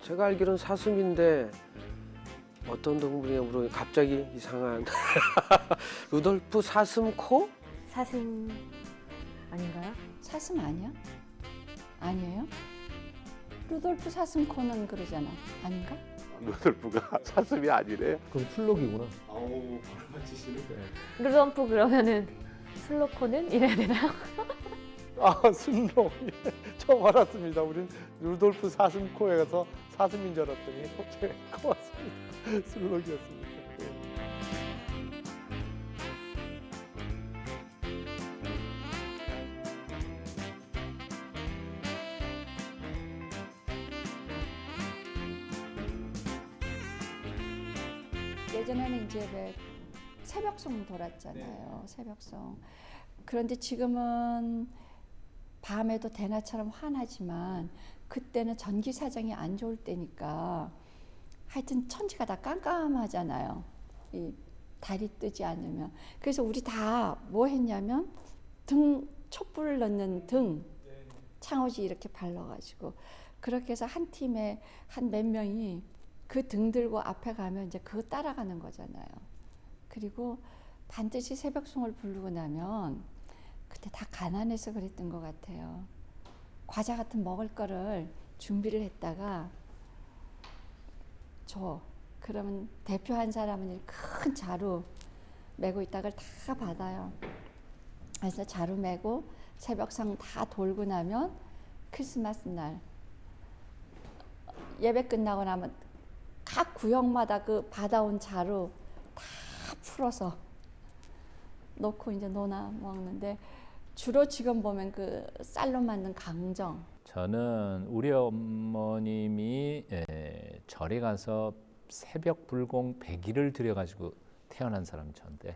제가 알기로는 사슴인데 어떤 동물이냐고 갑자기 이상한 루돌프 사슴코? 사슴 아닌가요? 사슴 아니야? 아니에요? 루돌프 사슴코는 그러잖아. 아닌가? 루돌프가 사슴이 아니래요? 그럼 술록이구나. 아우 바로 맞히시네. 루돌프 그러면은 슬로코는 이래야 되나요? 아, 술록. 처음 알았습니다. 우린 루돌프 사슴코에 가서 사슴인 줄 알았더니 고맙습니다. 술록이었습니다. 예전에는 이제 왜 새벽송 돌았잖아요. 네. 새벽송. 그런데 지금은 밤에도 대낮처럼 환하지만 그때는 전기 사정이 안 좋을 때니까 하여튼 천지가 다 깜깜하잖아요. 이 달이 뜨지 않으면. 그래서 우리 다 뭐 했냐면 촛불을 넣는 등 창호지 이렇게 발라가지고 그렇게 해서 한 팀에 한 몇 명이 그 등 들고 앞에 가면 이제 그거 따라가는 거잖아요. 그리고 반드시 새벽송을 부르고 나면 그때 다 가난해서 그랬던 것 같아요. 과자 같은 먹을 거를 준비를 했다가 줘. 그러면 대표 한 사람은 큰 자루 메고 있다가 다 받아요. 그래서 자루 메고 새벽송 다 돌고 나면 크리스마스 날 예배 끝나고 나면 각 구역마다 그 받아온 자루 다 풀어서 놓고 이제 노나 먹는데 주로 지금 보면 그 쌀로 만든 강정. 저는 우리 어머님이 절에 가서 새벽 불공 100일을 들여가지고 태어난 사람 전데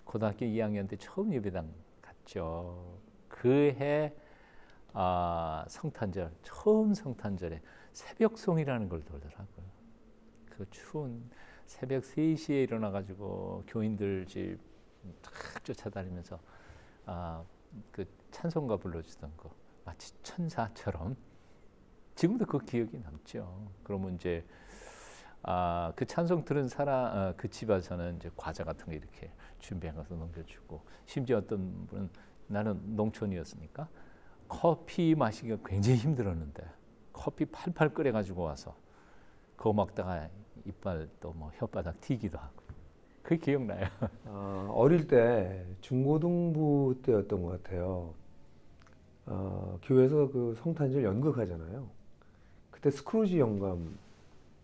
고등학교 2학년 때 처음 예배당 갔죠. 그해 성탄절, 처음 성탄절에 새벽송이라는 걸 돌더라고요. 그 추운 새벽 3시에 일어나가지고 교인들 집 탁 쫓아다니면서 그 찬송가 불러주던 거 마치 천사처럼 지금도 그 기억이 남죠. 그러면 이제 그 찬송 들은 사람 그 집에서는 이제 과자 같은 거 이렇게 준비해가서 넘겨주고 심지어 어떤 분은 나는 농촌이었으니까 커피 마시기가 굉장히 힘들었는데 커피 팔팔 끓여가지고 와서 그거 먹다가 이빨 또 뭐 혓바닥 튀기도 하고 그게 기억나요. 어릴 때 중고등부 때였던 것 같아요. 교회에서 그 성탄절 연극하잖아요. 그때 스크루지 영감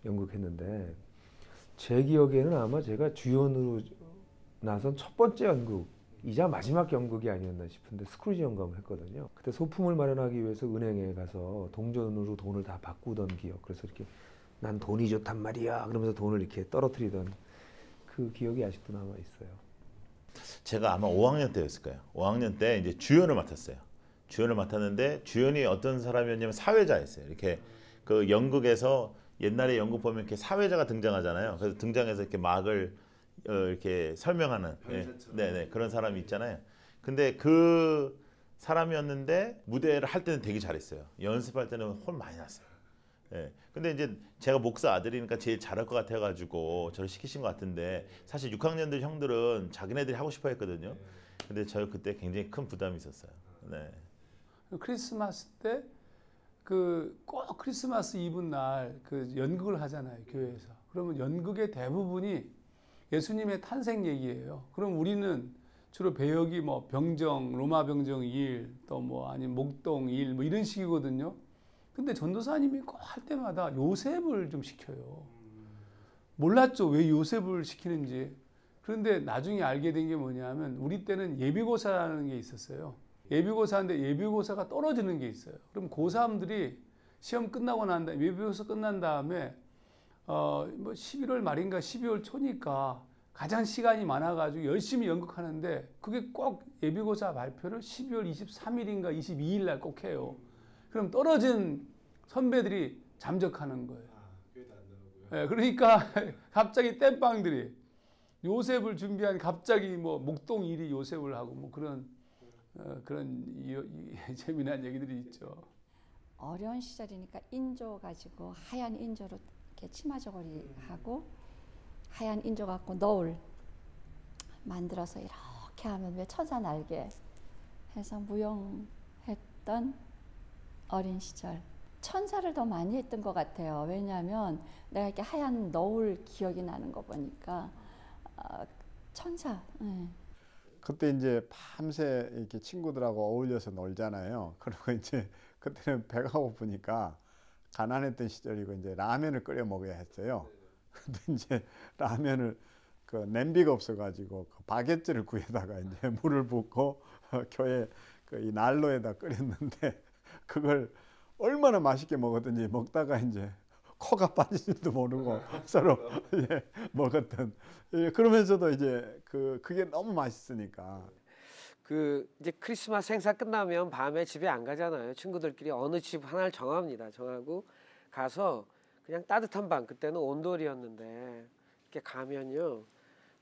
연극했는데 제 기억에는 아마 제가 주연으로 나선 첫 번째 연극이자 마지막 연극이 아니었나 싶은데 스크루지 영감을 했거든요. 그때 소품을 마련하기 위해서 은행에 가서 동전으로 돈을 다 바꾸던 기억. 그래서 이렇게 난 돈이 좋단 말이야 그러면서 돈을 이렇게 떨어뜨리던 그 기억이 아직도 남아 있어요. 제가 아마 5학년 때였을 거예요. 5학년 때 이제 주연을 맡았어요. 주연을 맡았는데 주연이 어떤 사람이었냐면 사회자였어요. 이렇게 그 연극에서 옛날에 연극 보면 이렇게 사회자가 등장하잖아요. 그래서 등장해서 이렇게 막을 이렇게 설명하는 네네 그런 사람이 있잖아요. 근데 그 사람이었는데 무대를 할 때는 되게 잘했어요. 연습할 때는 혼 많이 났어요. 예. 근데 이제 제가 목사 아들이니까 제일 잘할 것 같아가지고 저를 시키신 것 같은데 사실 6학년들 형들은 자기네들이 하고 싶어 했거든요. 근데 저 그때 굉장히 큰 부담이 있었어요. 네. 크리스마스 때 그 꼭 크리스마스 이브 날 그 연극을 하잖아요, 교회에서. 그러면 연극의 대부분이 예수님의 탄생 얘기예요. 그럼 우리는 주로 배역이 뭐 병정, 로마 병정 일, 또 뭐 아니면 목동 일, 뭐 이런 식이거든요. 근데 전도사님이 꼭 할 때마다 요셉을 좀 시켜요. 몰랐죠, 왜 요셉을 시키는지. 그런데 나중에 알게 된 게 뭐냐면 우리 때는 예비고사라는 게 있었어요. 예비고사인데 예비고사가 떨어지는 게 있어요. 그럼 고3들이 시험 끝나고 난 다음에 예비고사 끝난 다음에 뭐 11월 말인가 12월 초니까 가장 시간이 많아가지고 열심히 연극하는데 그게 꼭 예비고사 발표를 12월 23일인가 22일 날 꼭 해요. 그럼 떨어진 선배들이 잠적하는 거예요. 네, 그러니까 갑자기 땜빵들이 요셉을 준비한 갑자기 뭐 목동 일이 요셉을 하고 뭐 그런 재미난 얘기들이 있죠. 어려운 시절이니까 인조 가지고 하얀 인조로 이렇게 치마 저고리 하고 하얀 인조 갖고 너울 만들어서 이렇게 하면 왜 천사 날개 해서 무용했던 어린 시절. 천사를 더 많이 했던 것 같아요. 왜냐하면 내가 이렇게 하얀 너울 기억이 나는 거 보니까 천사. 네. 그때 이제 밤새 이렇게 친구들하고 어울려서 놀잖아요. 그리고 이제 그때는 배가 고프니까 가난했던 시절이고 이제 라면을 끓여 먹어야 했어요. 근데 이제 라면을 그 냄비가 없어가지고 그 바게트를 구해다가 이제 물을 붓고 교회 그 이 난로에다 끓였는데 그걸 얼마나 맛있게 먹었든지 먹다가 이제 코가 빠지지도 모르고 서로 예, 먹었던. 예, 그러면서도 이제 그게 너무 맛있으니까. 그 이제 크리스마스 행사 끝나면 밤에 집에 안 가잖아요. 친구들끼리 어느 집 하나를 정합니다. 정하고 가서 그냥 따뜻한 방, 그때는 온돌이었는데 이렇게 가면요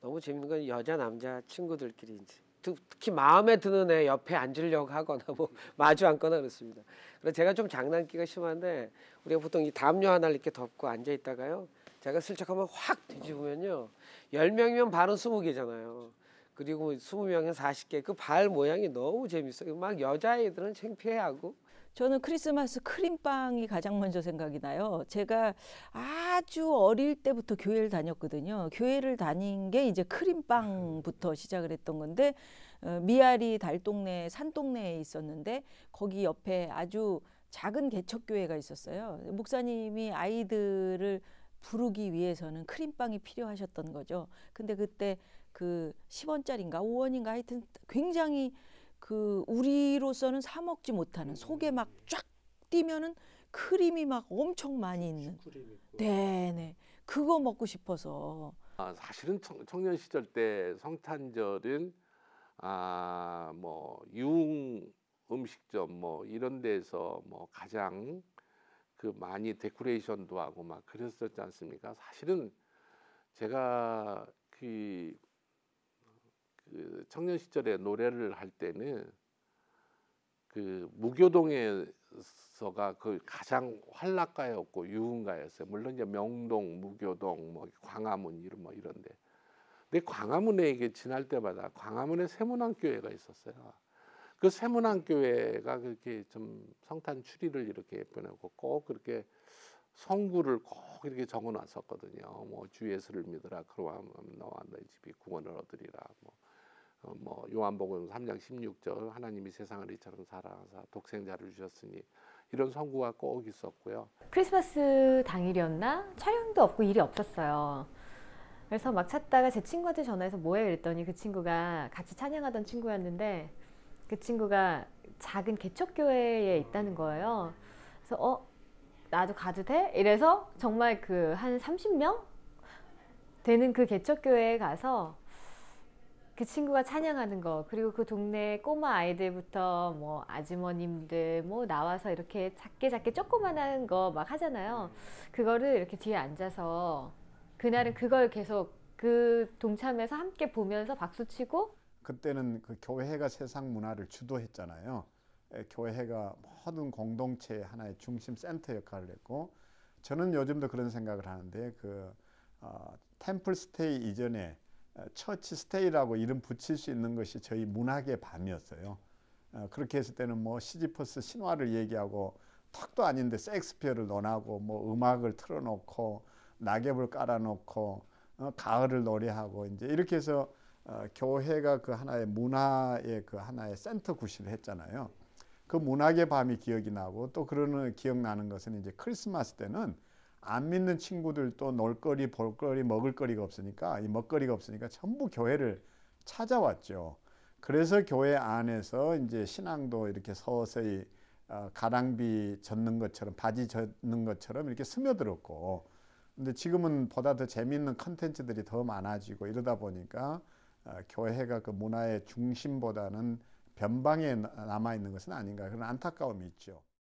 너무 재밌는 건 여자 남자 친구들끼리 이제 특히 마음에 드는 애 옆에 앉으려고 하거나 뭐 마주 앉거나 그렇습니다. 그래서 제가 좀 장난기가 심한데 우리가 보통 이 담요 하나를 이렇게 덮고 앉아 있다가요 제가 슬쩍 한번 확 뒤집으면요 10명이면 발은 20개잖아요. 그리고 20명이면 40개. 그 발 모양이 너무 재밌어요. 막 여자애들은 창피해하고. 저는 크리스마스 크림빵이 가장 먼저 생각이 나요. 제가 아주 어릴 때부터 교회를 다녔거든요. 교회를 다닌 게 이제 크림빵부터 시작을 했던 건데 미아리 달동네 산동네에 있었는데 거기 옆에 아주 작은 개척교회가 있었어요. 목사님이 아이들을 부르기 위해서는 크림빵이 필요하셨던 거죠. 근데 그때 그 10원짜리인가 5원인가 하여튼 굉장히 그 우리로서는 사 먹지 못하는 속에 막 쫙 띄면은 크림이 막 엄청 많이 있는. 네네. 그거 먹고 싶어서. 사실은 청년 시절 때 성탄절은 뭐 유흥 음식점 뭐 이런 데서 뭐 가장 그 많이 데코레이션도 하고 막 그랬었지 않습니까? 사실은 제가 그 청년 시절에 노래를 할 때는 그 무교동에서가 그 가장 활락가였고 유흥가였어요. 물론 이제 명동, 무교동, 뭐 광화문 이런 뭐 이런데. 근데 광화문에 이게 지날 때마다 광화문에 세문안교회가 있었어요. 그 세문안교회가 그렇게 좀 성탄 추리를 이렇게 보내고 꼭 그렇게 성구를 꼭 이렇게 적어놨었거든요. 뭐 주 예수를 믿으라 그러면 너와 너희 집이 구원을 얻으리라. 뭐 요한복음 3장 16절 하나님이 세상을 이처럼 사랑하사 독생자를 주셨으니 이런 성구가 꼭 있었고요. 크리스마스 당일이었나? 촬영도 없고 일이 없었어요. 그래서 막 찾다가 제 친구한테 전화해서 뭐해 그랬더니 그 친구가 같이 찬양하던 친구였는데 그 친구가 작은 개척교회에 있다는 거예요. 그래서 나도 가도 돼? 이래서 정말 그 한 30명 되는 그 개척교회에 가서 그 친구가 찬양하는 거, 그리고 그 동네 꼬마 아이들부터 뭐 아주머님들 뭐 나와서 이렇게 작게 조그만한 거 막 하잖아요. 그거를 이렇게 뒤에 앉아서 그날은 그걸 계속 그 동참해서 함께 보면서 박수치고. 그때는 그 교회가 세상 문화를 주도했잖아요. 교회가 모든 공동체의 하나의 중심 센터 역할을 했고, 저는 요즘도 그런 생각을 하는데 템플 스테이 이전에 처치 스테이라고 이름 붙일 수 있는 것이 저희 문학의 밤이었어요. 그렇게 했을 때는 뭐 시지퍼스 신화를 얘기하고 턱도 아닌데 셰익스피어를 논하고 뭐 음악을 틀어놓고 낙엽을 깔아놓고 가을을 노래하고 이제 이렇게 해서 교회가 그 하나의 문화의 그 하나의 센터 구실을 했잖아요. 그 문학의 밤이 기억이 나고 또 그러는 기억나는 것은 이제 크리스마스 때는 안 믿는 친구들 또 놀거리, 볼거리, 먹을거리가 없으니까 이 먹거리가 없으니까 전부 교회를 찾아왔죠. 그래서 교회 안에서 이제 신앙도 이렇게 서서히 가랑비 젖는 것처럼 바지 젖는 것처럼 이렇게 스며들었고, 근데 지금은 보다 더 재미있는 컨텐츠들이 더 많아지고 이러다 보니까 교회가 그 문화의 중심보다는 변방에 남아 있는 것은 아닌가 그런 안타까움이 있죠.